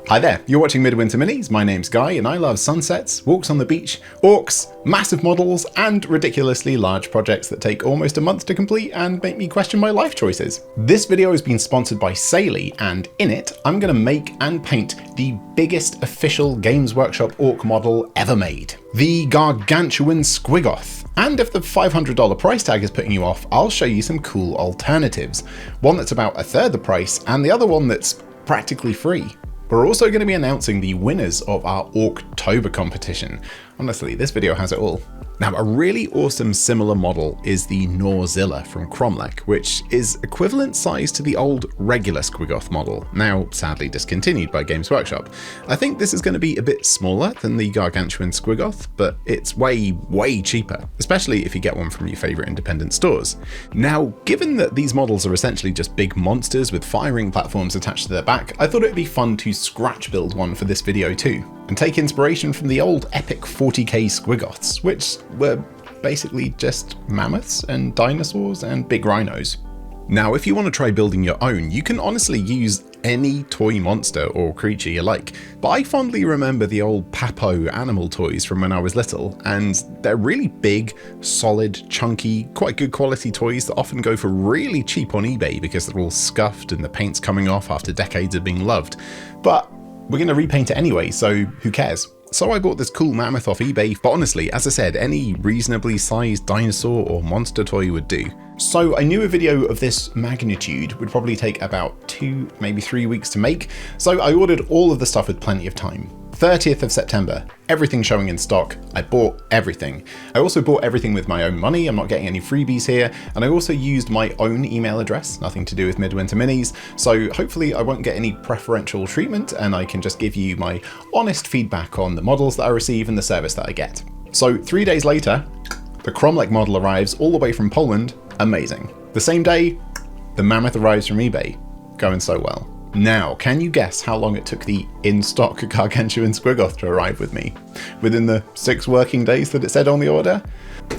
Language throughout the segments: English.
Hi there, you're watching Midwinter Minis. My name's Guy and I love sunsets, walks on the beach, orcs, massive models, and ridiculously large projects that take almost a month to complete and make me question my life choices. This video has been sponsored by Saley, and in it, I'm going to make and paint the biggest official Games Workshop orc model ever made, the Gargantuan Squiggoth. And if the $500 price tag is putting you off, I'll show you some cool alternatives. One that's about a third the price, and the other one that's practically free. We're also going to be announcing the winners of our Orktober competition. Honestly, this video has it all. Now, a really awesome similar model is the Gnawzilla from Cromlech, which is equivalent size to the old regular Squiggoth model, now sadly discontinued by Games Workshop. I think this is going to be a bit smaller than the Gargantuan Squiggoth, but it's way cheaper, especially if you get one from your favourite independent stores. Now, given that these models are essentially just big monsters with firing platforms attached to their back, I thought it'd be fun to scratch build one for this video too, and take inspiration from the old epic 40k Squiggoths, which were basically just mammoths and dinosaurs and big rhinos. Now, if you want to try building your own, you can honestly use any toy monster or creature you like, but I fondly remember the old Papo animal toys from when I was little, and they're really big, solid, chunky, quite good quality toys that often go for really cheap on eBay because they're all scuffed and the paint's coming off after decades of being loved. But we're going to repaint it anyway, so who cares? So I bought this cool mammoth off eBay, but honestly, as I said, any reasonably sized dinosaur or monster toy would do. So I knew a video of this magnitude would probably take about 2, maybe 3 weeks to make, so I ordered all of the stuff with plenty of time. 30th of September, everything showing in stock. I bought everything. I also bought everything with my own money, I'm not getting any freebies here, and I also used my own email address, nothing to do with Midwinter Minis, so hopefully I won't get any preferential treatment and I can just give you my honest feedback on the models that I receive and the service that I get. So 3 days later, the Cromlech model arrives all the way from Poland, amazing. The same day, the mammoth arrives from eBay, going so well. Now, can you guess how long it took the in-stock Gargantuan Squiggoth to arrive with me? Within the 6 working days that it said on the order?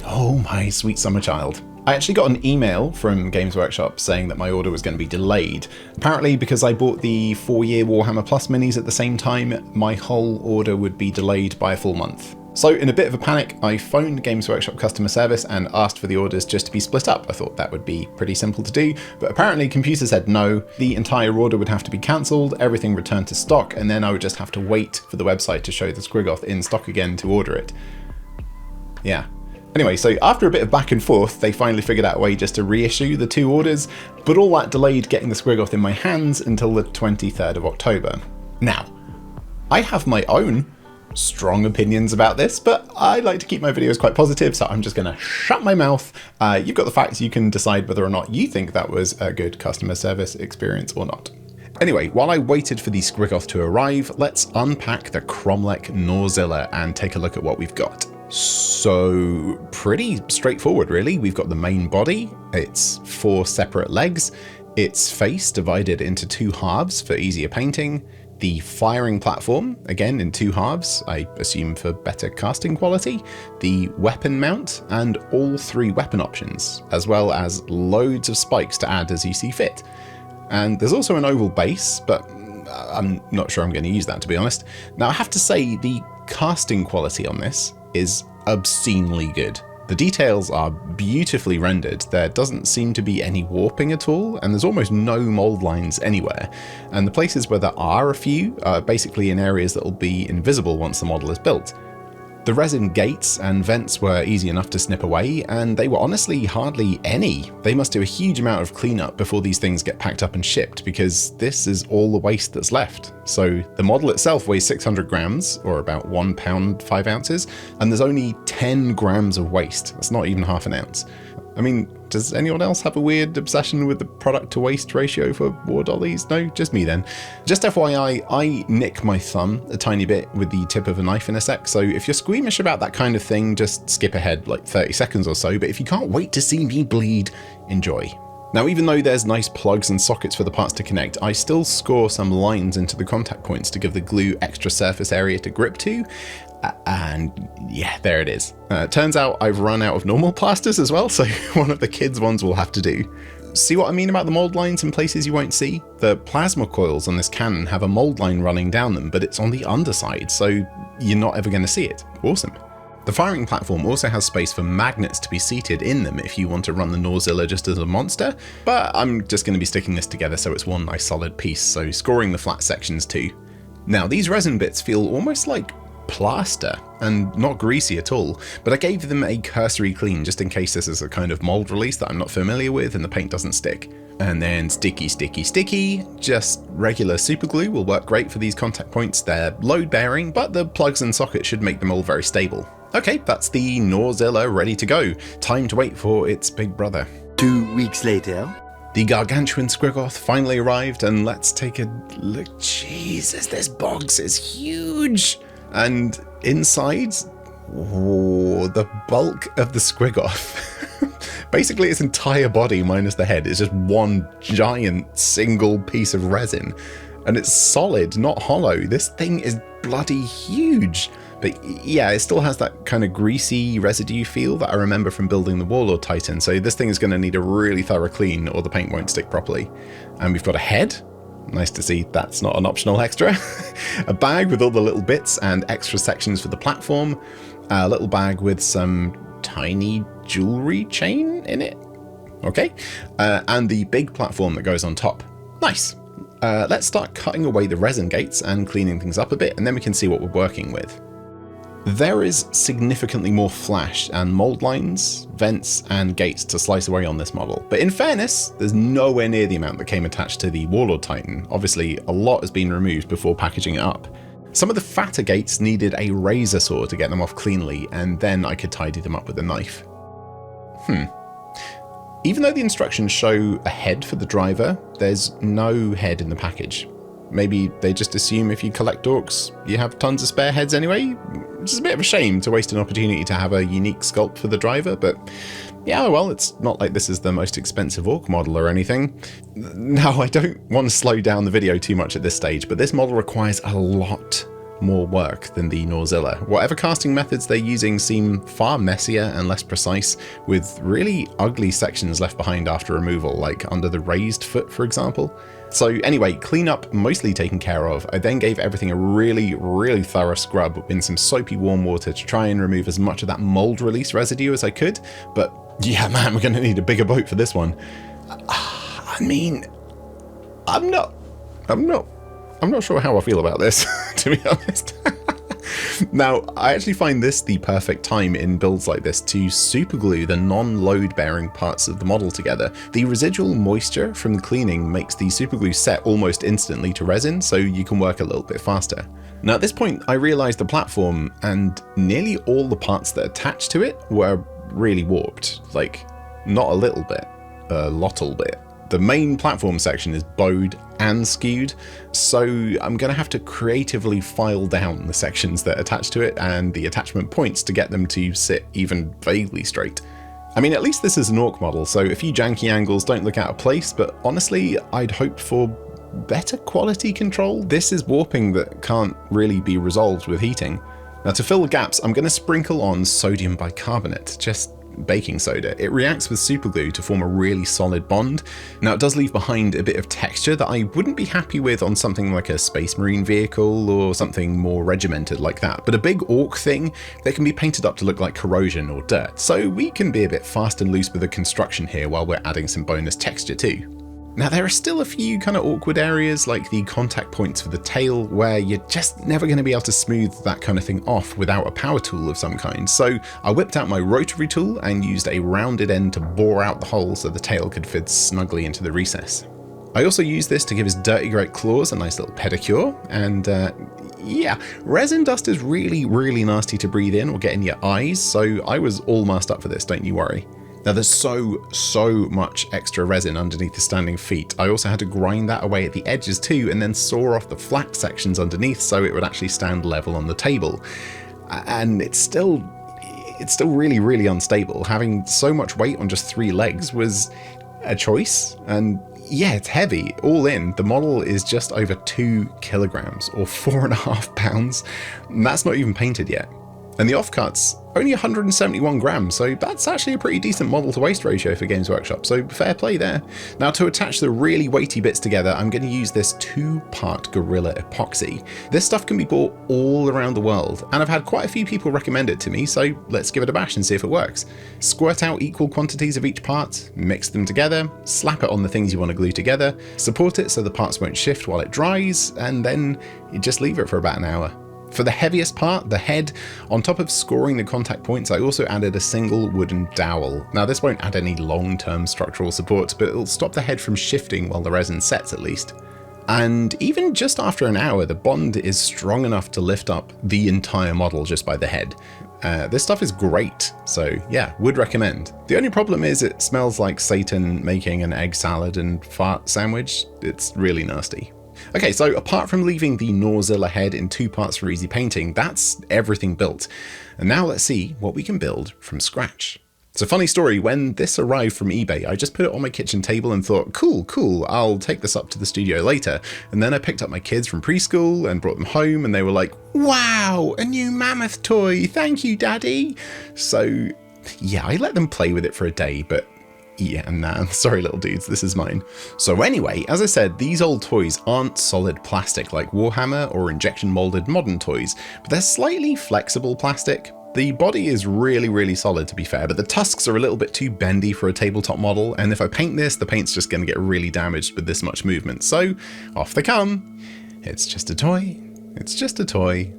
Oh my sweet summer child. I actually got an email from Games Workshop saying that my order was going to be delayed. Apparently because I bought the 4-year Warhammer Plus minis at the same time, my whole order would be delayed by a full month. So in a bit of a panic, I phoned Games Workshop customer service and asked for the orders just to be split up. I thought that would be pretty simple to do, but apparently computer said no, the entire order would have to be cancelled, everything returned to stock, and then I would just have to wait for the website to show the Squiggoth in stock again to order it. Yeah. Anyway, so after a bit of back and forth, they finally figured out a way just to reissue the 2 orders, but all that delayed getting the Squiggoth in my hands until the 23rd of October. Now, I have my own strong opinions about this, but I like to keep my videos quite positive, so I'm just going to shut my mouth. You've got the facts, you can decide whether or not you think that was a good customer service experience or not. Anyway, while I waited for the Squiggoth to arrive, let's unpack the Cromlech Gnawzilla and take a look at what we've got. So pretty straightforward really. We've got the main body, it's 4 separate legs, its face divided into 2 halves for easier painting, the firing platform, again in 2 halves, I assume for better casting quality, the weapon mount, and all 3 weapon options, as well as loads of spikes to add as you see fit. And there's also an oval base, but I'm not sure I'm going to use that, to be honest. Now I have to say the casting quality on this is obscenely good. The details are beautifully rendered, there doesn't seem to be any warping at all, and there's almost no mold lines anywhere. And the places where there are a few are basically in areas that will be invisible once the model is built. The resin gates and vents were easy enough to snip away, and they were honestly hardly any. They must do a huge amount of cleanup before these things get packed up and shipped, because this is all the waste that's left. So the model itself weighs 600 grams, or about 1 pound 5 ounces, and there's only 10 grams of waste. That's not even half an ounce. I mean, does anyone else have a weird obsession with the product to waste ratio for war dollies? No, just me then. Just FYI, I nick my thumb a tiny bit with the tip of a knife in a sec, so if you're squeamish about that kind of thing, just skip ahead like 30 seconds or so, but if you can't wait to see me bleed, enjoy. Now, even though there's nice plugs and sockets for the parts to connect, I still score some lines into the contact points to give the glue extra surface area to grip to, and yeah, there it is. Turns out I've run out of normal plasters as well, so one of the kids' ones will have to do. See what I mean about the mold lines in places you won't see? The plasma coils on this cannon have a mold line running down them, but it's on the underside, so you're not ever going to see it. Awesome. The firing platform also has space for magnets to be seated in them if you want to run the Gnawzilla just as a monster, but I'm just going to be sticking this together so it's one nice solid piece, so scoring the flat sections too. Now these resin bits feel almost like plaster and not greasy at all, but I gave them a cursory clean just in case this is a kind of mold release that I'm not familiar with and the paint doesn't stick. And then sticky, sticky, sticky, just regular super glue will work great for these contact points. They're load bearing, but the plugs and sockets should make them all very stable. Okay, that's the Gnawzilla ready to go. Time to wait for its big brother. 2 weeks later. The Gargantuan Squiggoth finally arrived, and let's take a look. Jesus, this box is huge! And inside, the bulk of the Squiggoth, basically its entire body minus the head, is just one giant single piece of resin. And it's solid, not hollow. This thing is bloody huge. But yeah, it still has that kind of greasy residue feel that I remember from building the Warlord Titan, so this thing is going to need a really thorough clean or the paint won't stick properly. And we've got a head. Nice to see that's not an optional extra. A bag with all the little bits and extra sections for the platform. A little bag with some tiny jewelry chain in it. Okay. And the big platform that goes on top. Nice. Let's start cutting away the resin gates and cleaning things up a bit, and then we can see what we're working with. There is significantly more flash and mold lines, vents and gates to slice away on this model, but in fairness, there's nowhere near the amount that came attached to the Warlord Titan. Obviously, a lot has been removed before packaging it up. Some of the fatter gates needed a razor saw to get them off cleanly, and then I could tidy them up with a knife. Even though the instructions show a head for the driver, there's no head in the package. Maybe they just assume if you collect orcs, you have tons of spare heads anyway, which is a bit of a shame to waste an opportunity to have a unique sculpt for the driver, but yeah, well, it's not like this is the most expensive orc model or anything. Now, I don't want to slow down the video too much at this stage, but this model requires a lot more work than the Gnawzilla. Whatever casting methods they're using seem far messier and less precise, with really ugly sections left behind after removal, like under the raised foot, for example. So anyway, cleanup mostly taken care of. I then gave everything a really, really thorough scrub in some soapy warm water to try and remove as much of that mold release residue as I could. But yeah, man, we're going to need a bigger boat for this one. I mean, I'm not sure how I feel about this, to be honest. Now, I actually find this the perfect time in builds like this to superglue the non-load bearing parts of the model together. The residual moisture from the cleaning makes the superglue set almost instantly to resin, so you can work a little bit faster. Now at this point, I realized the platform and nearly all the parts that attach to it were really warped. Like, not a little bit, a lottle bit. The main platform section is bowed and skewed, so I'm going to have to creatively file down the sections that attach to it and the attachment points to get them to sit even vaguely straight. I mean, at least this is an orc model, so a few janky angles don't look out of place, but honestly, I'd hoped for better quality control. This is warping that can't really be resolved with heating. Now to fill the gaps, I'm going to sprinkle on sodium bicarbonate, just baking soda. It reacts with superglue to form a really solid bond. Now it does leave behind a bit of texture that I wouldn't be happy with on something like a Space Marine vehicle or something more regimented like that, but a big orc thing that can be painted up to look like corrosion or dirt, so we can be a bit fast and loose with the construction here while we're adding some bonus texture too. Now there are still a few kind of awkward areas like the contact points for the tail where you're just never going to be able to smooth that kind of thing off without a power tool of some kind, so I whipped out my rotary tool and used a rounded end to bore out the hole so the tail could fit snugly into the recess. I also used this to give his dirty great claws a nice little pedicure, and yeah, resin dust is really, really nasty to breathe in or get in your eyes, so I was all masked up for this, don't you worry. Now there's so much extra resin underneath the standing feet. I also had to grind that away at the edges too and then saw off the flat sections underneath so it would actually stand level on the table. And it's still really, really unstable. Having so much weight on just 3 legs was a choice, and yeah, it's heavy. All in, the model is just over 2 kilograms or 4.5 pounds. And that's not even painted yet. And the offcut's only 171 grams, so that's actually a pretty decent model to waste ratio for Games Workshop, so fair play there. Now to attach the really weighty bits together, I'm going to use this 2-part Gorilla Epoxy. This stuff can be bought all around the world, and I've had quite a few people recommend it to me, so let's give it a bash and see if it works. Squirt out equal quantities of each part, mix them together, slap it on the things you want to glue together, support it so the parts won't shift while it dries, and then you just leave it for about an hour. For the heaviest part, the head, on top of scoring the contact points, I also added a single wooden dowel. Now this won't add any long-term structural support, but it'll stop the head from shifting while the resin sets at least. And even just after an hour, the bond is strong enough to lift up the entire model just by the head. This stuff is great, so yeah, would recommend. The only problem is it smells like Satan making an egg salad and fart sandwich. It's really nasty. Okay, so apart from leaving the Gnawzilla head in 2 parts for easy painting, that's everything built. And now let's see what we can build from scratch. It's a funny story, when this arrived from eBay, I just put it on my kitchen table and thought, cool, I'll take this up to the studio later. And then I picked up my kids from preschool and brought them home and they were like, wow, a new mammoth toy, thank you, Daddy. So yeah, I let them play with it for a day, but yeah, nah, sorry little dudes, this is mine. So anyway, as I said, these old toys aren't solid plastic like Warhammer or injection molded modern toys, but they're slightly flexible plastic. The body is really solid to be fair, but the tusks are a little bit too bendy for a tabletop model, and if I paint this, the paint's just going to get really damaged with this much movement. So off they come. It's just a toy. It's just a toy.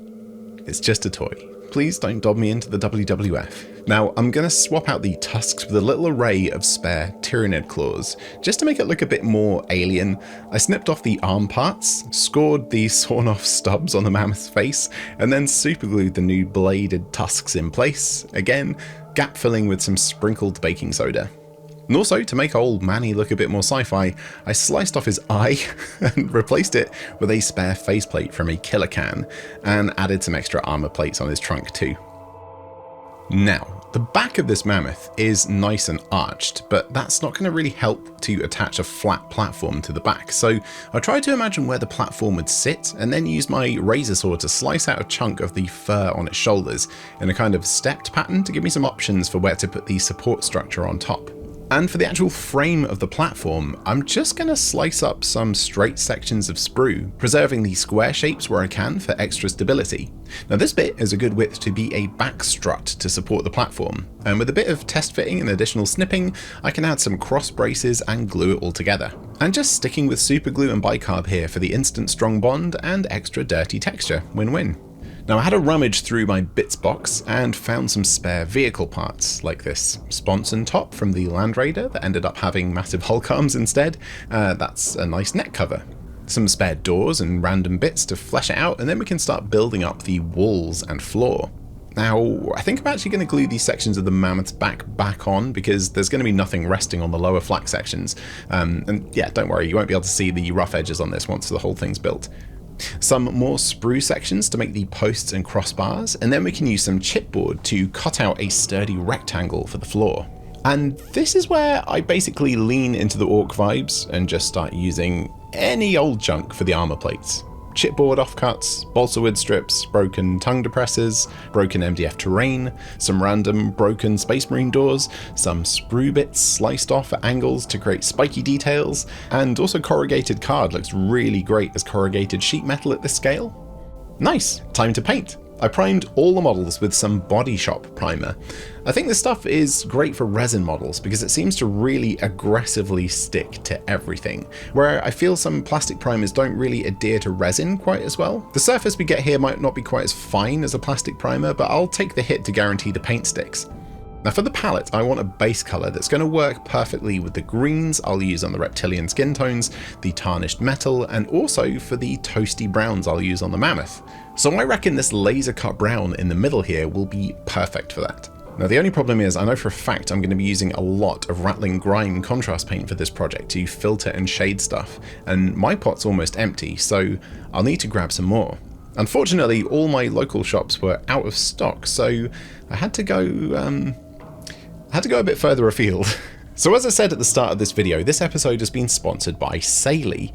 It's just a toy. Please don't dob me into the WWF. Now, I'm going to swap out the tusks with a little array of spare Tyrannid claws, just to make it look a bit more alien. I snipped off the arm parts, scored the sawn off stubs on the mammoth's face, and then superglued the new bladed tusks in place, again, gap filling with some sprinkled baking soda. And also, to make old Manny look a bit more sci-fi, I sliced off his eye and replaced it with a spare faceplate from a killer can, and added some extra armor plates on his trunk too. Now, the back of this mammoth is nice and arched, but that's not going to really help to attach a flat platform to the back, so I tried to imagine where the platform would sit, and then used my razor saw to slice out a chunk of the fur on its shoulders in a kind of stepped pattern to give me some options for where to put the support structure on top. And for the actual frame of the platform, I'm just going to slice up some straight sections of sprue, preserving the square shapes where I can for extra stability. Now this bit is a good width to be a back strut to support the platform, and with a bit of test fitting and additional snipping, I can add some cross braces and glue it all together. And just sticking with super glue and bicarb here for the instant strong bond and extra dirty texture, win-win. Now I had a rummage through my bits box and found some spare vehicle parts, like this sponson top from the Land Raider that ended up having massive Hulk arms instead. That's a nice neck cover. Some spare doors and random bits to flesh it out, and then we can start building up the walls and floor. Now, I think I'm actually going to glue these sections of the mammoth's back on, because there's going to be nothing resting on the lower flak sections. And yeah, don't worry, you won't be able to see the rough edges on this once the whole thing's built. Some more sprue sections to make the posts and crossbars, and then we can use some chipboard to cut out a sturdy rectangle for the floor. And this is where I basically lean into the ORK vibes and just start using any old junk for the armor plates. Chipboard offcuts, balsa wood strips, broken tongue depressors, broken MDF terrain, some random broken Space Marine doors, some sprue bits sliced off at angles to create spiky details, and also corrugated card looks really great as corrugated sheet metal at this scale. Nice, time to paint. I primed all the models with some Body Shop primer. I think this stuff is great for resin models because it seems to really aggressively stick to everything, where I feel some plastic primers don't really adhere to resin quite as well. The surface we get here might not be quite as fine as a plastic primer, but I'll take the hit to guarantee the paint sticks. Now for the palette, I want a base color that's going to work perfectly with the greens I'll use on the reptilian skin tones, the tarnished metal, and also for the toasty browns I'll use on the mammoth. So I reckon this laser cut brown in the middle here will be perfect for that. Now the only problem is I know for a fact I'm going to be using a lot of Ratling Grime contrast paint for this project to filter and shade stuff, and my pot's almost empty, so I'll need to grab some more. Unfortunately, all my local shops were out of stock, so I had to go a bit further afield. So as I said at the start of this video, this episode has been sponsored by Saley.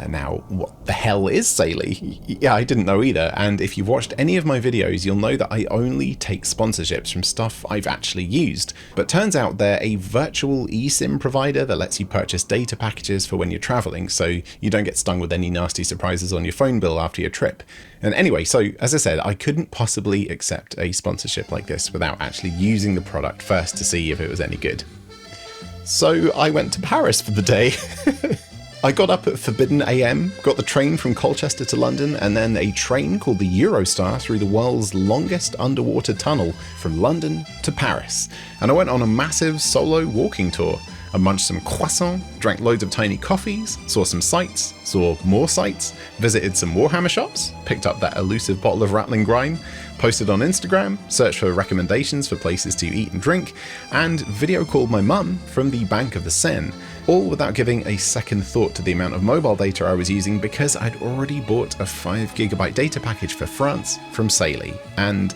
Now, what the hell is Saily? Yeah, I didn't know either, and if you've watched any of my videos, you'll know that I only take sponsorships from stuff I've actually used. But turns out they're a virtual eSIM provider that lets you purchase data packages for when you're traveling, so you don't get stung with any nasty surprises on your phone bill after your trip. And anyway, so as I said, I couldn't possibly accept a sponsorship like this without actually using the product first to see if it was any good. So I went to Paris for the day. I got up at forbidden AM, got the train from Colchester to London, and then a train called the Eurostar through the world's longest underwater tunnel from London to Paris. And I went on a massive solo walking tour. I munched some croissants, drank loads of tiny coffees, saw some sights, saw more sights, visited some Warhammer shops, picked up that elusive bottle of Ratling Grime, posted on Instagram, searched for recommendations for places to eat and drink, and video called my mum from the bank of the Seine, all without giving a second thought to the amount of mobile data I was using because I'd already bought a 5GB data package for France from Saily, and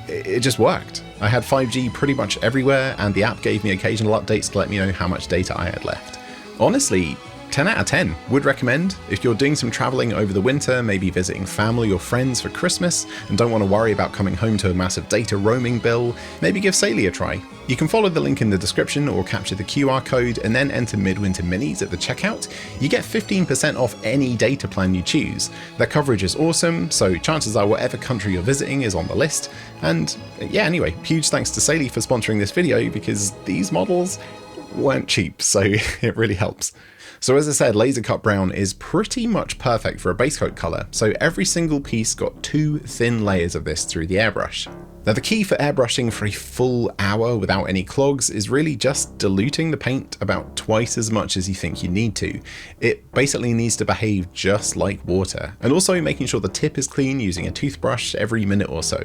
it just worked. I had 5G pretty much everywhere, and the app gave me occasional updates to let me know how much data I had left. Honestly, 10 out of 10. Would recommend. If you're doing some traveling over the winter, maybe visiting family or friends for Christmas, and don't want to worry about coming home to a massive data roaming bill, maybe give Saily a try. You can follow the link in the description or capture the QR code and then enter Midwinter Minis at the checkout. You get 15% off any data plan you choose. Their coverage is awesome, so chances are whatever country you're visiting is on the list. And yeah, anyway, huge thanks to Saily for sponsoring this video because these models weren't cheap, so it really helps. So as I said, laser cut brown is pretty much perfect for a base coat color, so every single piece got 2 thin layers of this through the airbrush. Now the key for airbrushing for a full hour without any clogs is really just diluting the paint about twice as much as you think you need to. It basically needs to behave just like water, and also making sure the tip is clean using a toothbrush every minute or so.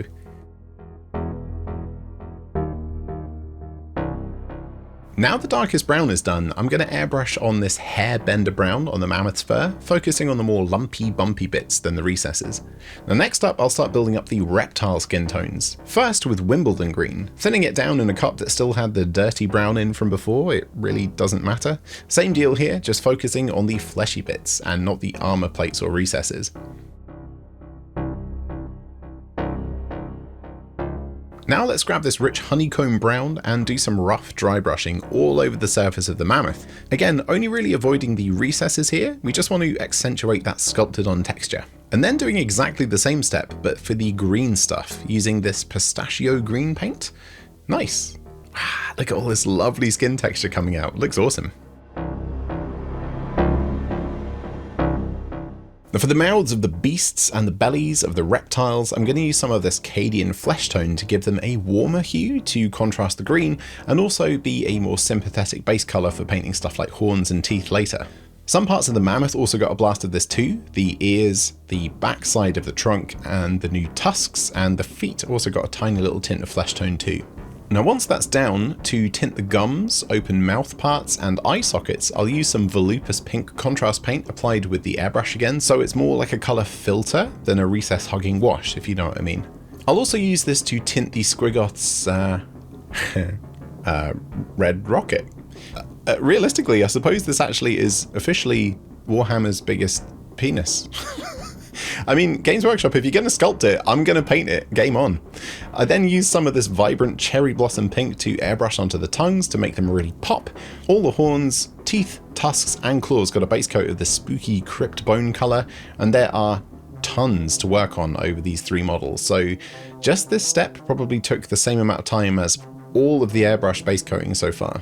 Now the darkest brown is done, I'm going to airbrush on this hairbender brown on the mammoth's fur, focusing on the more lumpy, bumpy bits than the recesses. Now next up, I'll start building up the reptile skin tones. First with Wimbledon green, thinning it down in a cup that still had the dirty brown in from before, it really doesn't matter. Same deal here, just focusing on the fleshy bits and not the armor plates or recesses. Now let's grab this rich honeycomb brown and do some rough dry brushing all over the surface of the mammoth. Again, only really avoiding the recesses here, we just want to accentuate that sculpted on texture. And then doing exactly the same step, but for the green stuff, using this pistachio green paint. Nice. Look at all this lovely skin texture coming out, looks awesome. Now for the mouths of the beasts and the bellies of the reptiles, I'm going to use some of this Cadian flesh tone to give them a warmer hue to contrast the green, and also be a more sympathetic base colour for painting stuff like horns and teeth later. Some parts of the mammoth also got a blast of this too, the ears, the backside of the trunk, and the new tusks, and the feet also got a tiny little tint of flesh tone too. Now once that's down, to tint the gums, open mouth parts, and eye sockets, I'll use some Volupus pink contrast paint applied with the airbrush again, so it's more like a colour filter than a recess hugging wash, if you know what I mean. I'll also use this to tint the Squiggoth's red rocket. Realistically, I suppose this actually is officially Warhammer's biggest penis. I mean, Games Workshop, if you're going to sculpt it, I'm going to paint it, game on. I then used some of this vibrant cherry blossom pink to airbrush onto the tongues to make them really pop. All the horns, teeth, tusks and claws got a base coat of this spooky crypt bone colour, and there are tons to work on over these 3 models, so just this step probably took the same amount of time as all of the airbrush base coating so far.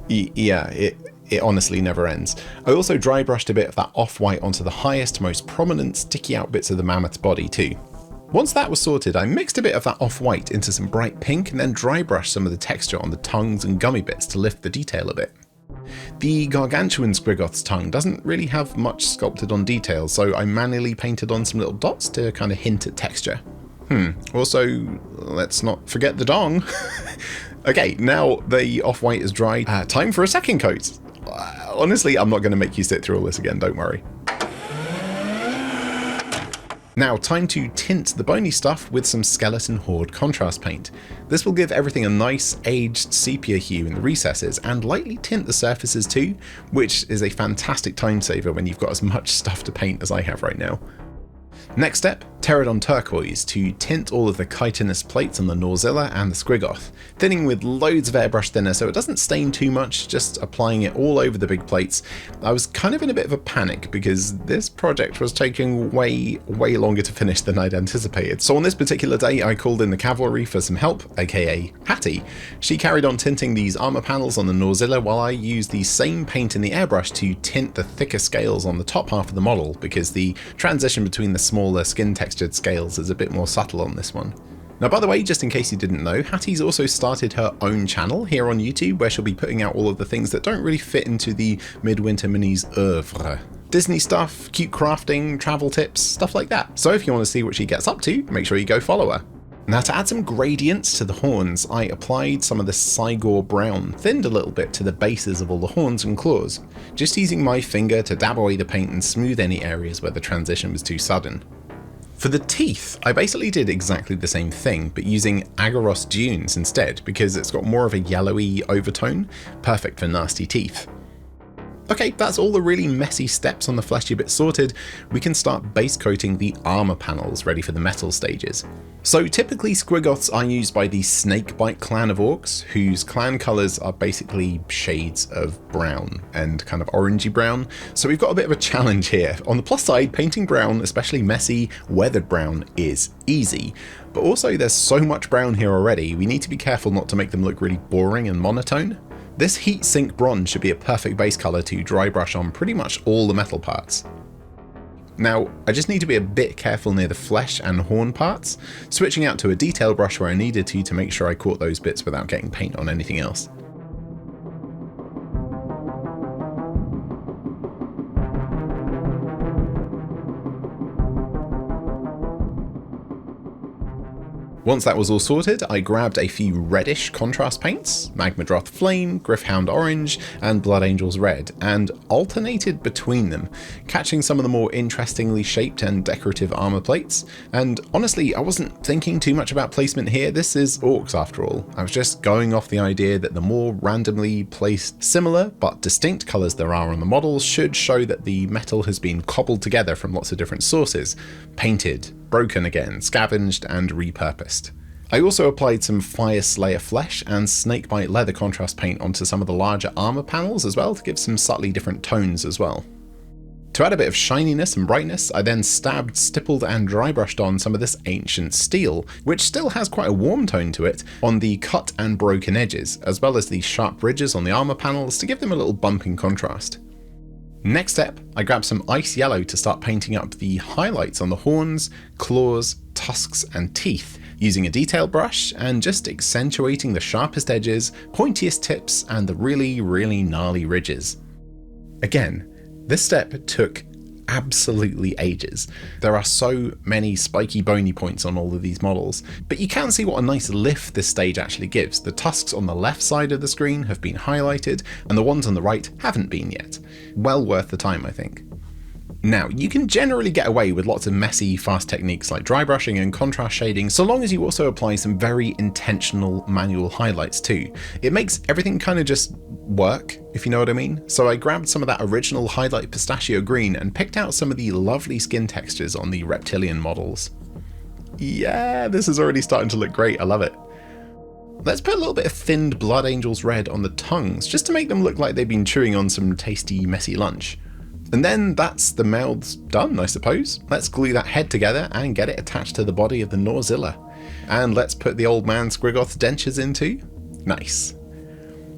Yeah, it honestly never ends. I also dry brushed a bit of that off-white onto the highest, most prominent, sticky out bits of the mammoth's body too. Once that was sorted, I mixed a bit of that off-white into some bright pink and then dry brushed some of the texture on the tongues and gummy bits to lift the detail a bit. The Gargantuan Squiggoth's tongue doesn't really have much sculpted on detail, so I manually painted on some little dots to kind of hint at texture. Also, let's not forget the dong. Okay, now the off-white is dried, time for a second coat. Honestly, I'm not going to make you sit through all this again, don't worry. Now, time to tint the bony stuff with some Skeleton Horde contrast paint. This will give everything a nice aged sepia hue in the recesses and lightly tint the surfaces too, which is a fantastic time saver when you've got as much stuff to paint as I have right now. Next step, Pterodon Turquoise to tint all of the chitinous plates on the Gnawzilla and the Squiggoth, thinning with loads of airbrush thinner so it doesn't stain too much, just applying it all over the big plates. I was kind of in a bit of a panic because this project was taking way longer to finish than I'd anticipated. So on this particular day I called in the cavalry for some help, aka Hatty. She carried on tinting these armor panels on the Gnawzilla while I used the same paint in the airbrush to tint the thicker scales on the top half of the model, because the transition between the smaller skin textured scales is a bit more subtle on this one. Now, by the way, just in case you didn't know, Hatty's also started her own channel here on YouTube where she'll be putting out all of the things that don't really fit into the Midwinter Minis oeuvre. Disney stuff, cute crafting, travel tips, stuff like that. So if you want to see what she gets up to, make sure you go follow her. Now, to add some gradients to the horns, I applied some of the Cygor brown, thinned a little bit to the bases of all the horns and claws, just using my finger to dab away the paint and smooth any areas where the transition was too sudden. For the teeth, I basically did exactly the same thing, but using Agaros Dunes instead, because it's got more of a yellowy overtone, perfect for nasty teeth. Okay, that's all the really messy steps on the fleshy bit sorted. We can start base coating the armor panels ready for the metal stages. So typically Squiggoths are used by the Snakebite clan of orcs, whose clan colours are basically shades of brown and kind of orangey brown. So we've got a bit of a challenge here. On the plus side, painting brown, especially messy, weathered brown, is easy. But also there's so much brown here already, we need to be careful not to make them look really boring and monotone. This heat sink bronze should be a perfect base colour to dry brush on pretty much all the metal parts. Now, I just need to be a bit careful near the flesh and horn parts, switching out to a detail brush where I needed to make sure I caught those bits without getting paint on anything else. Once that was all sorted, I grabbed a few reddish contrast paints, Magmadroth Flame, Gryph-hound Orange, and Blood Angels Red, and alternated between them, catching some of the more interestingly shaped and decorative armor plates. And honestly, I wasn't thinking too much about placement here. This is orcs after all. I was just going off the idea that the more randomly placed similar but distinct colors there are on the models should show that the metal has been cobbled together from lots of different sources, painted, broken again, scavenged, and repurposed. I also applied some Fire Slayer flesh and Snakebite leather contrast paint onto some of the larger armor panels as well to give some subtly different tones as well. To add a bit of shininess and brightness, I then stabbed, stippled, and dry brushed on some of this ancient steel, which still has quite a warm tone to it, on the cut and broken edges, as well as the sharp ridges on the armor panels to give them a little bump in contrast. Next step, I grabbed some ice yellow to start painting up the highlights on the horns, claws, tusks, and teeth, using a detail brush and just accentuating the sharpest edges, pointiest tips, and the really gnarly ridges. Again, this step took absolutely ages. There are so many spiky bony points on all of these models, but you can see what a nice lift this stage actually gives. The tusks on the left side of the screen have been highlighted, and the ones on the right haven't been yet. Well worth the time, I think. Now, you can generally get away with lots of messy, fast techniques like dry brushing and contrast shading, so long as you also apply some very intentional manual highlights too. It makes everything kind of just work, if you know what I mean. So I grabbed some of that original highlight pistachio green and picked out some of the lovely skin textures on the reptilian models. Yeah, this is already starting to look great, I love it. Let's put a little bit of thinned Blood Angels Red on the tongues, just to make them look like they've been chewing on some tasty, messy lunch. And then that's the mouths done, I suppose. Let's glue that head together and get it attached to the body of the Gnawzilla. And let's put the old man Squiggoth's dentures in too. Nice.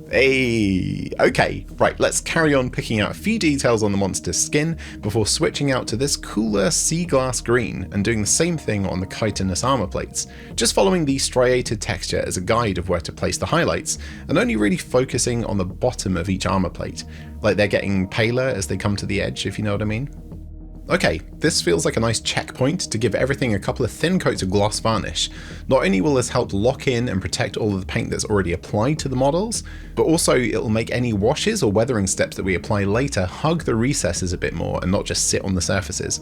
Hey, okay, right, let's carry on picking out a few details on the monster's skin before switching out to this cooler sea glass green and doing the same thing on the chitinous armor plates, just following the striated texture as a guide of where to place the highlights, and only really focusing on the bottom of each armor plate, like they're getting paler as they come to the edge, if you know what I mean. Okay, this feels like a nice checkpoint to give everything a couple of thin coats of gloss varnish. Not only will this help lock in and protect all of the paint that's already applied to the models, but also it'll make any washes or weathering steps that we apply later hug the recesses a bit more and not just sit on the surfaces.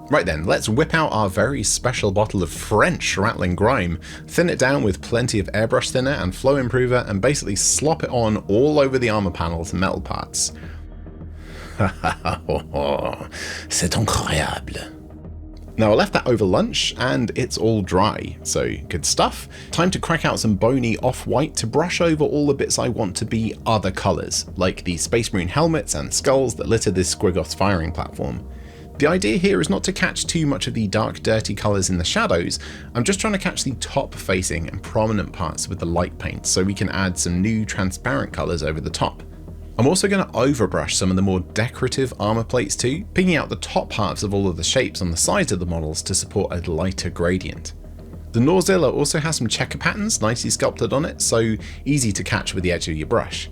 Right then, let's whip out our very special bottle of French Ratling Grime, thin it down with plenty of airbrush thinner and flow improver, and basically slop it on all over the armor panels and metal parts. C'est incroyable. Now I left that over lunch and it's all dry, so good stuff. Time to crack out some bony off-white to brush over all the bits I want to be other colours, like the Space Marine helmets and skulls that litter this Squiggoth's firing platform. The idea here is not to catch too much of the dark dirty colours in the shadows, I'm just trying to catch the top facing and prominent parts with the light paint so we can add some new transparent colours over the top. I'm also going to overbrush some of the more decorative armor plates too, picking out the top halves of all of the shapes on the sides of the models to support a lighter gradient. The Gnawzilla also has some checker patterns nicely sculpted on it, so easy to catch with the edge of your brush.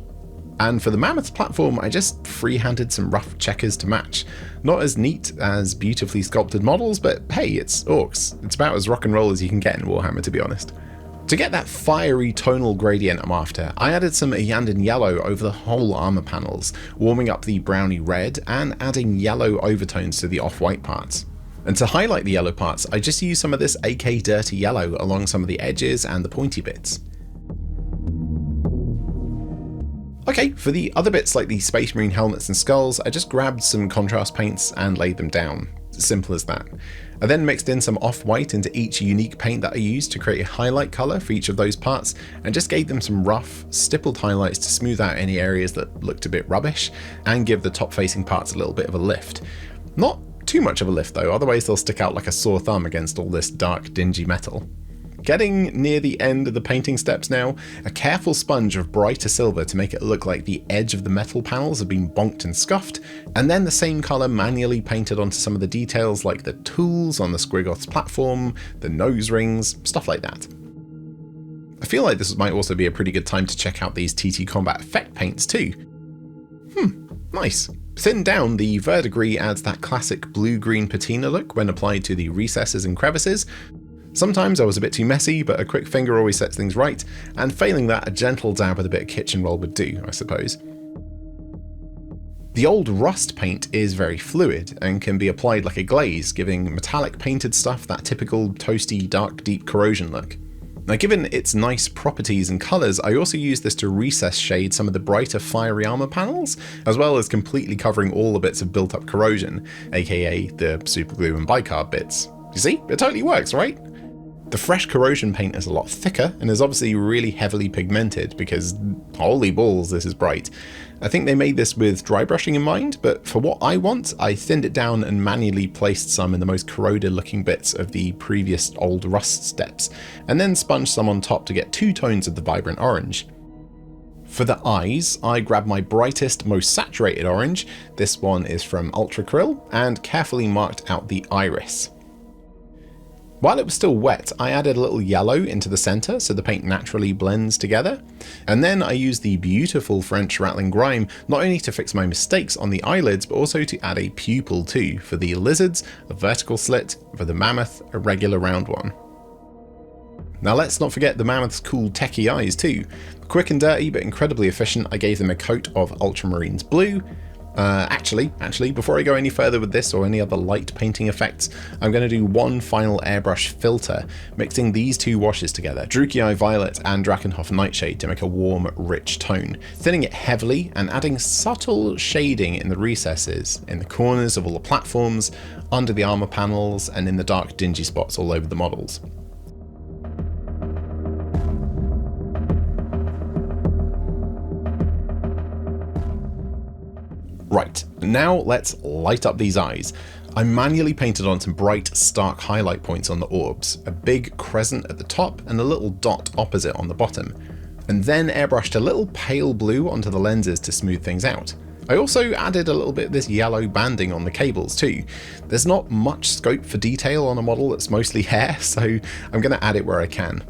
And for the Mammoth's platform, I just freehanded some rough checkers to match. Not as neat as beautifully sculpted models, but hey, it's orcs. It's about as rock and roll as you can get in Warhammer, to be honest. To get that fiery tonal gradient I'm after, I added some Iyanden yellow over the whole armor panels, warming up the browny red and adding yellow overtones to the off-white parts. And to highlight the yellow parts, I just used some of this AK Dirty Yellow along some of the edges and the pointy bits. Okay, for the other bits like the Space Marine helmets and skulls, I just grabbed some contrast paints and laid them down. Simple as that. I then mixed in some off-white into each unique paint that I used to create a highlight colour for each of those parts, and just gave them some rough, stippled highlights to smooth out any areas that looked a bit rubbish, and give the top-facing parts a little bit of a lift. Not too much of a lift though, otherwise they'll stick out like a sore thumb against all this dark, dingy metal. Getting near the end of the painting steps now, a careful sponge of brighter silver to make it look like the edge of the metal panels have been bonked and scuffed, and then the same colour manually painted onto some of the details like the tools on the Squiggoth's platform, the nose rings, stuff like that. I feel like this might also be a pretty good time to check out these TT Combat effect paints too. Nice. Thinned down, the verdigris adds that classic blue-green patina look when applied to the recesses and crevices. Sometimes I was a bit too messy, but a quick finger always sets things right, and failing that, a gentle dab with a bit of kitchen roll would do, I suppose. The old rust paint is very fluid and can be applied like a glaze, giving metallic painted stuff that typical toasty, dark, deep corrosion look. Now, given its nice properties and colours, I also use this to recess shade some of the brighter fiery armour panels, as well as completely covering all the bits of built-up corrosion, aka the superglue and bicarb bits. You see? It totally works, right? The fresh corrosion paint is a lot thicker and is obviously really heavily pigmented because, holy balls, this is bright. I think they made this with dry brushing in mind, but for what I want, I thinned it down and manually placed some in the most corroded looking bits of the previous old rust steps, and then sponged some on top to get two tones of the vibrant orange. For the eyes, I grabbed my brightest, most saturated orange, this one is from Ultra Krill, and carefully marked out the iris. While it was still wet, I added a little yellow into the centre so the paint naturally blends together, and then I used the beautiful French Ratling Grime not only to fix my mistakes on the eyelids, but also to add a pupil too. For the lizards, a vertical slit, for the mammoth, a regular round one. Now let's not forget the mammoth's cool techie eyes too. Quick and dirty but incredibly efficient, I gave them a coat of Ultramarines blue. Actually, before I go any further with this or any other light painting effects, I'm going to do one final airbrush filter, mixing these two washes together, Druchii Violet and Drakenhof Nightshade, to make a warm, rich tone, thinning it heavily and adding subtle shading in the recesses, in the corners of all the platforms, under the armor panels, and in the dark, dingy spots all over the models. Right, now let's light up these eyes. I manually painted on some bright, stark highlight points on the orbs, a big crescent at the top and a little dot opposite on the bottom, and then airbrushed a little pale blue onto the lenses to smooth things out. I also added a little bit of this yellow banding on the cables too. There's not much scope for detail on a model that's mostly hair, so I'm going to add it where I can.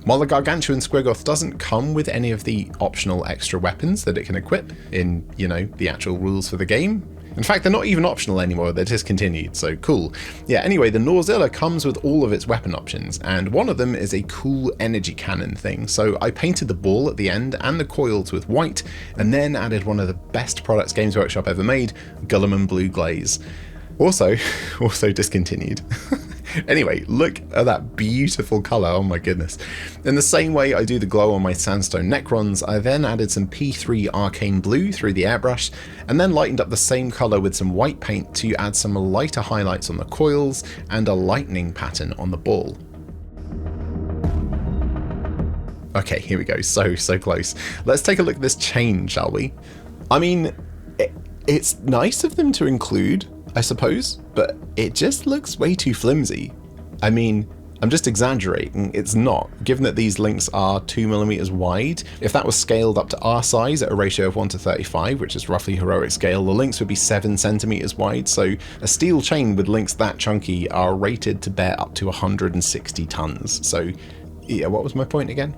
While the Gargantuan Squiggoth doesn't come with any of the optional extra weapons that it can equip in, the actual rules for the game, In fact, they're not even optional anymore, they're discontinued, so cool. Yeah, anyway, the Gnawzilla comes with all of its weapon options, and one of them is a cool energy cannon thing. So I painted the ball at the end and the coils with white, and then added one of the best products Games Workshop ever made, Guilliman Blue Glaze. Also discontinued. Anyway, look at that beautiful colour, oh my goodness. In the same way I do the glow on my sandstone Necrons, I then added some P3 Arcane Blue through the airbrush, and then lightened up the same colour with some white paint to add some lighter highlights on the coils and a lightning pattern on the ball. Okay, here we go, so close. Let's take a look at this chain, shall we? I mean, it's nice of them to include, I suppose, but it just looks way too flimsy. I mean, I'm just exaggerating, it's not, given that these links are 2mm wide. If that was scaled up to our size at a ratio of 1:35, which is roughly heroic scale, the links would be 7cm wide, so a steel chain with links that chunky are rated to bear up to 160 tons. So yeah, what was my point again?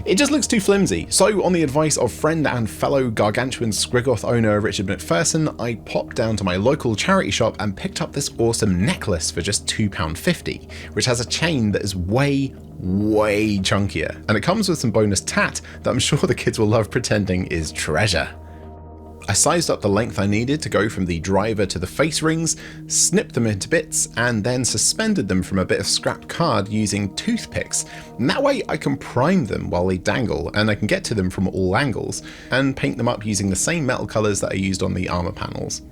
It just looks too flimsy, so on the advice of friend and fellow Gargantuan Squiggoth owner Richard McPherson, I popped down to my local charity shop and picked up this awesome necklace for just £2.50, which has a chain that is way chunkier, and it comes with some bonus tat that I'm sure the kids will love pretending is treasure. I sized up the length I needed to go from the driver to the face rings, snipped them into bits, and then suspended them from a bit of scrap card using toothpicks. And that way I can prime them while they dangle, and I can get to them from all angles, and paint them up using the same metal colours that I used on the armour panels.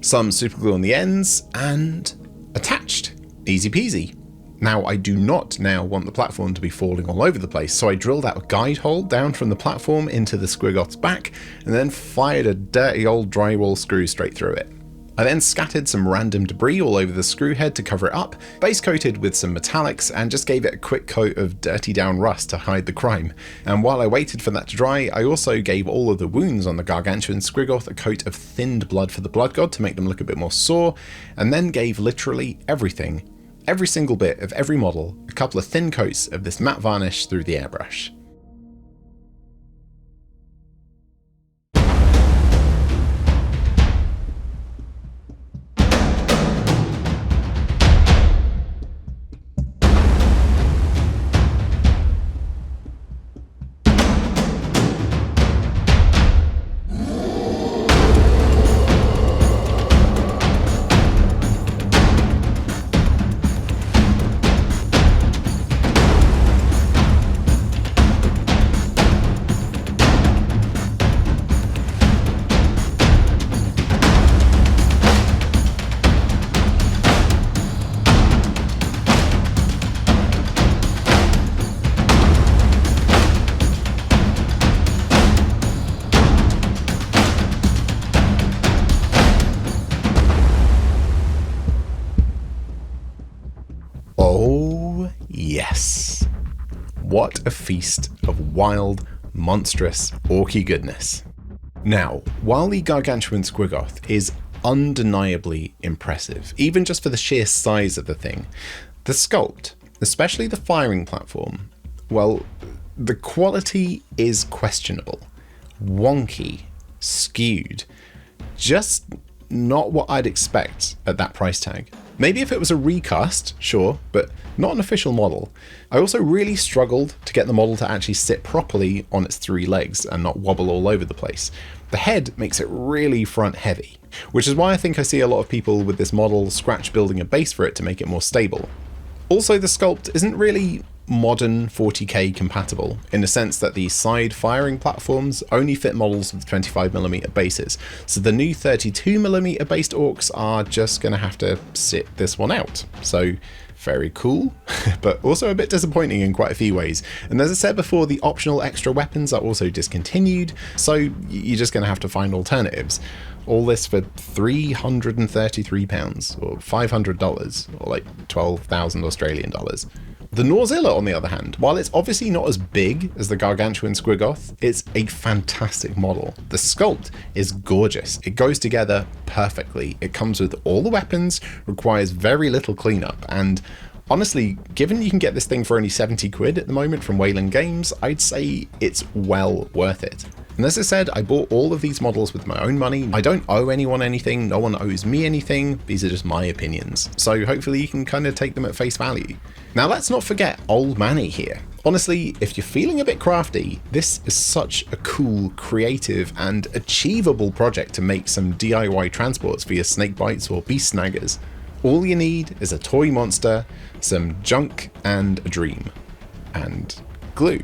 Some superglue on the ends, and attached. Easy peasy. Now, I do not now want the platform to be falling all over the place, so I drilled out a guide hole down from the platform into the Squiggoth's back, and then fired a dirty old drywall screw straight through it. I then scattered some random debris all over the screw head to cover it up, base coated with some metallics, and just gave it a quick coat of dirty down rust to hide the crime. And while I waited for that to dry, I also gave all of the wounds on the Gargantuan Squiggoth a coat of thinned blood for the blood god to make them look a bit more sore, and then gave literally everything, every single bit of every model, a couple of thin coats of this matte varnish through the airbrush. Oh yes, what a feast of wild, monstrous, orky goodness. Now, while the Gargantuan Squiggoth is undeniably impressive, even just for the sheer size of the thing, the sculpt, especially the firing platform, well, the quality is questionable, wonky, skewed, just not what I'd expect at that price tag. Maybe if it was a recast, sure, but not an official model. I also really struggled to get the model to actually sit properly on its three legs and not wobble all over the place. The head makes it really front heavy, which is why I think I see a lot of people with this model scratch building a base for it to make it more stable. Also, the sculpt isn't really modern 40k compatible, in the sense that the side firing platforms only fit models with 25mm bases, so the new 32mm based orcs are just going to have to sit this one out. So very cool, but also a bit disappointing in quite a few ways. And as I said before, the optional extra weapons are also discontinued, so you're just going to have to find alternatives. All this for £333 or $500 or like 12,000 Australian dollars. The Gnawzilla, on the other hand, while it's obviously not as big as the Gargantuan Squiggoth, it's a fantastic model. The sculpt is gorgeous. It goes together perfectly. It comes with all the weapons, requires very little cleanup, and honestly, given you can get this thing for only 70 quid at the moment from Wayland Games, I'd say it's well worth it. And as I said, I bought all of these models with my own money. I don't owe anyone anything, no one owes me anything, these are just my opinions. So hopefully you can kind of take them at face value. Now let's not forget old Manny here. Honestly, if you're feeling a bit crafty, this is such a cool, creative, and achievable project to make some DIY transports for your snake bites or beast snaggers. All you need is a toy monster, some junk, and a dream. And glue.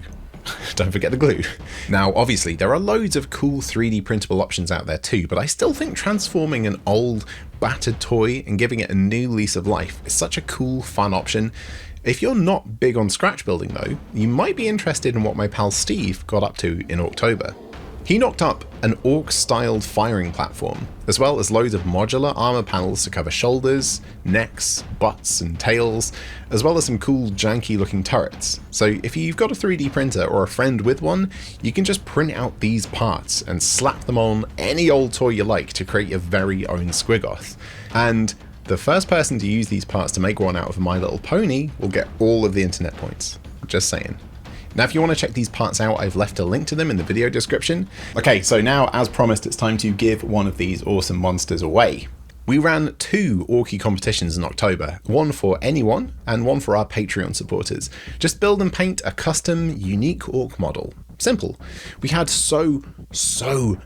Don't forget the glue. Now, obviously, there are loads of cool 3D printable options out there too, but I still think transforming an old, battered toy and giving it a new lease of life is such a cool, fun option. If you're not big on scratch building though, you might be interested in what my pal Steve got up to in Orktober. He knocked up an ORK-styled firing platform, as well as loads of modular armor panels to cover shoulders, necks, butts, and tails, as well as some cool janky looking turrets. So if you've got a 3D printer or a friend with one, you can just print out these parts and slap them on any old toy you like to create your very own Squiggoth. And the first person to use these parts to make one out of a My Little Pony will get all of the internet points. Just saying. Now, if you want to check these parts out, I've left a link to them in the video description. Okay, so now, as promised, it's time to give one of these awesome monsters away. We ran 2 Orky competitions in October, one for anyone and one for our Patreon supporters. Just build and paint a custom, unique Ork model. Simple. We had so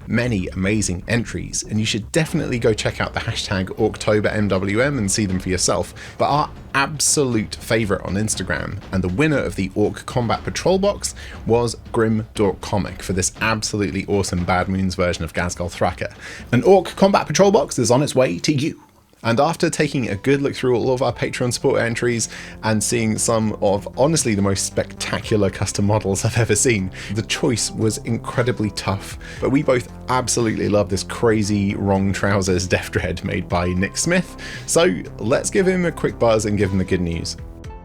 many amazing entries, and you should definitely go check out the hashtag OrktoberMWM and see them for yourself. But our absolute favourite on Instagram, and the winner of the Ork Combat Patrol box, was Grim Dork Comic for this absolutely awesome Bad Moons version of Gnawzilla Thracker. An Ork Combat Patrol box is on its way to you. And after taking a good look through all of our Patreon support entries and seeing some of honestly the most spectacular custom models I've ever seen, the choice was incredibly tough. But we both absolutely love this crazy Wrong Trousers Death Dread made by Nick Smith. So let's give him a quick buzz and give him the good news.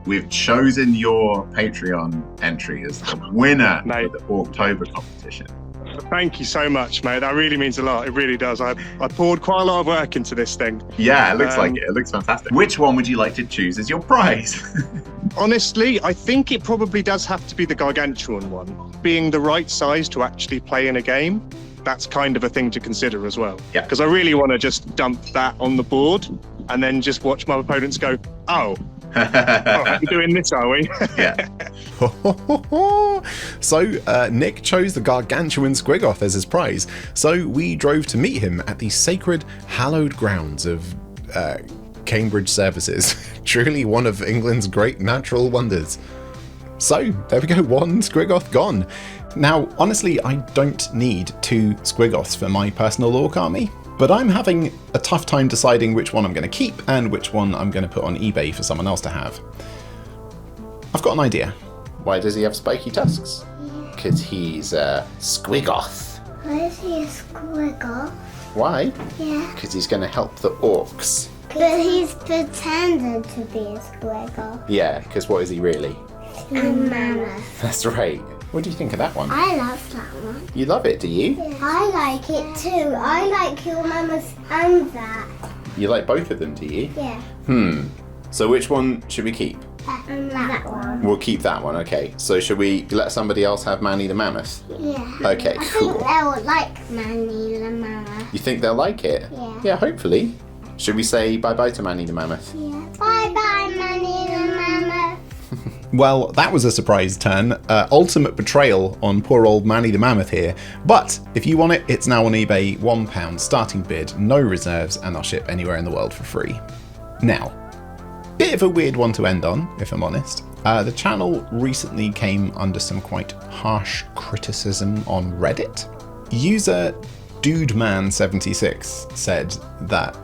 We've chosen your Patreon entry as the winner of the Orktober competition. Thank you so much, mate. That really means a lot. It really does. I poured quite a lot of work into this thing. Yeah, it looks like it. It looks fantastic. Which one would you like to choose as your prize? Honestly, I think it probably does have to be the Gargantuan one. Being the right size to actually play in a game, that's kind of a thing to consider as well. Yeah. Because I really want to just dump that on the board and then just watch my opponents go, oh, we're doing this, are we? Yeah. So Nick chose the Gargantuan Squiggoth as his prize, so we drove to meet him at the sacred hallowed grounds of Cambridge Services. Truly one of England's great natural wonders. So there we go, one Squiggoth gone. Now honestly, I don't need 2 Squiggoths for my personal Ork army, but I'm having a tough time deciding which one I'm going to keep and which one I'm going to put on eBay for someone else to have. I've got an idea. Why does he have spiky tusks? Because he's a Squiggoth. Why is he a Squiggoth? Why? Yeah. Because he's going to help the orcs. But he's pretending to be a Squiggoth. Yeah, because what is he really? A mammoth. That's right. What do you think of that one? I love that one. You love it, do you? Yeah. I like it too. I like your mammoth and that. You like both of them, do you? Yeah. So which one should we keep? That one. We'll keep that one, okay. So should we let somebody else have Manny the Mammoth? Yeah. Okay, cool. I think they'll like Manny the mammoth. You think they'll like it? Yeah. Yeah, hopefully. Should we say bye-bye to Manny the Mammoth? Yeah. Bye-bye, Manny the mammoth. Well, that was a surprise turn. Ultimate betrayal on poor old Manny the Mammoth here. But if you want it, it's now on eBay, £1 starting bid, no reserves, and I'll ship anywhere in the world for free. Now, bit of a weird one to end on, if I'm honest. The channel recently came under some quite harsh criticism on Reddit. User DudeMan76 said that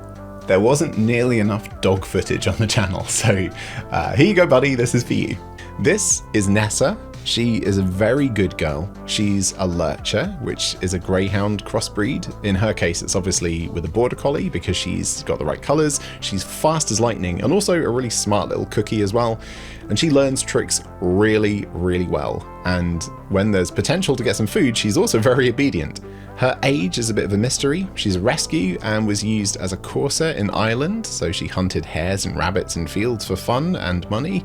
there wasn't nearly enough dog footage on the channel, so here you go, buddy, this is for you. This is Nessa. She is a very good girl. She's a lurcher, which is a greyhound crossbreed. In her case, it's obviously with a border collie because she's got the right colors. She's fast as lightning and also a really smart little cookie as well. And she learns tricks really, really well. And when there's potential to get some food, she's also very obedient. Her age is a bit of a mystery. She's a rescue and was used as a courser in Ireland, so she hunted hares and rabbits in fields for fun and money,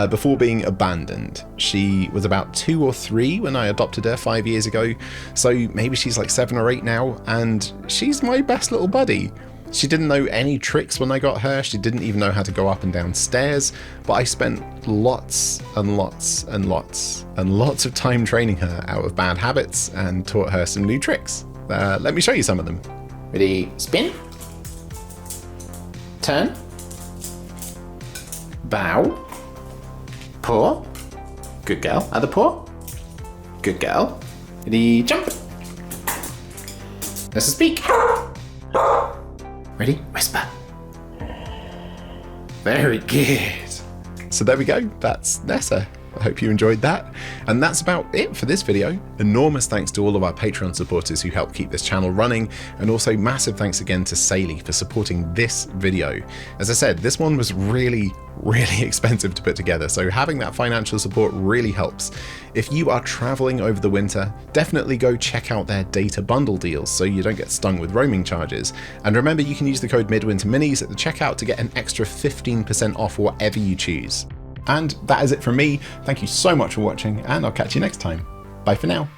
before being abandoned. She was about 2 or 3 when I adopted her 5 years ago, so maybe she's like 7 or 8 now, and she's my best little buddy. She didn't know any tricks when I got her, she didn't even know how to go up and down stairs, but I spent lots and lots and lots and lots of time training her out of bad habits and taught her some new tricks. Let me show you some of them. Ready? Spin. Turn. Bow. Paw. Good girl. Other paw. Good girl. Ready? Jump. Let's speak. Ready? Whisper. Very good. So there we go. That's Nessa. I hope you enjoyed that. And that's about it for this video. Enormous thanks to all of our Patreon supporters who help keep this channel running, and also massive thanks again to Saley for supporting this video. As I said, this one was really expensive to put together, so having that financial support really helps. If you are traveling over the winter, definitely go check out their data bundle deals so you don't get stung with roaming charges. And remember, you can use the code MidwinterMinis at the checkout to get an extra 15% off whatever you choose. And that is it from me. Thank you so much for watching, and I'll catch you next time. Bye for now.